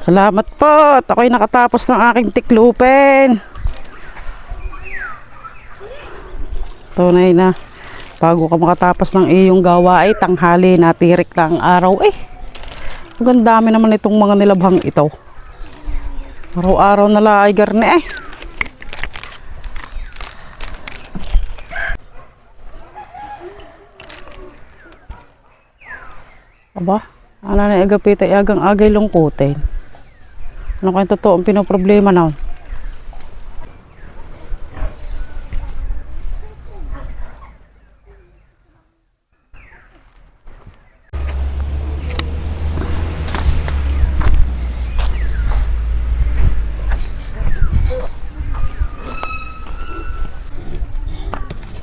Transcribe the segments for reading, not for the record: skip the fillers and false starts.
Salamat po at ako'y nakatapos ng aking tiklupin. Tunay na bago ka makatapos ng iyong gawa ay tanghali na tirik na ang araw eh. Ang dami naman itong mga nilabhang ito. Araw-araw na laay garne eh. Aba, ano na igapita iagang agay lungkutin. Ano kayong totoo ang pinoproblema na?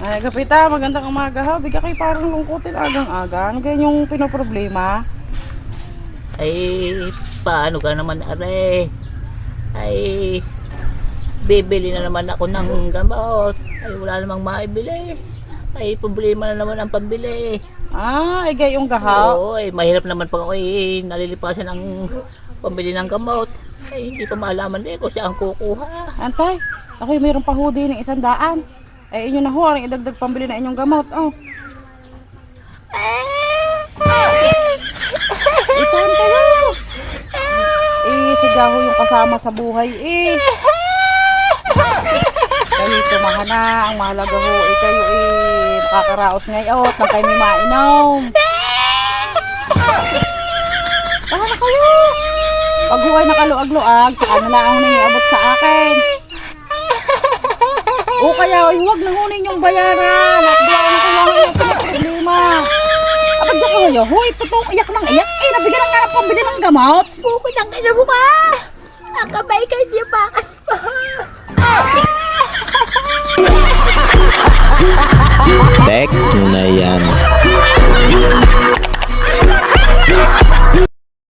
Ay, Gapita, magandang umaga ha. Bigyan kayo parang lungkutin agang-aga. Ano ganyan yung pinoproblema? Ay, paano ka naman are? Ay, bibili na naman ako ng gamot. Ay, wala namang maibili. Ay, problema na naman ang pambili. Ah, ay gayong gahaw. Oo, ay, mahirap naman pag ako nalilipasan ng pambili ng gamot. Ay, hindi pa maalaman din kung siya ang kukuha. Antay, ako'y mayroong pahudi ng 100. Ay, inyo na ho, ang idagdag pambili na inyong gamot. Oh. Itaan kayo. Sigaho yung kasama sa buhay eh. Kayo tumahana, ang mahalaga ho kayo nakakaraos ngayon at nang kayo may mainom. Tahan na kayo. Pag huwag nakaluag-luag, saan na lang ang abot sa akin. O kaya huwag na hunin yung bayaran at buwan na kailangan yung problema. Abad dyan ko kayo, huy, putong iyak ng iyak. Eh, nabigyan ng nga ng pambili ng gamot. Bukod ang ina mo ka! Ang kabay ka niya bakit pa? Tek na yan.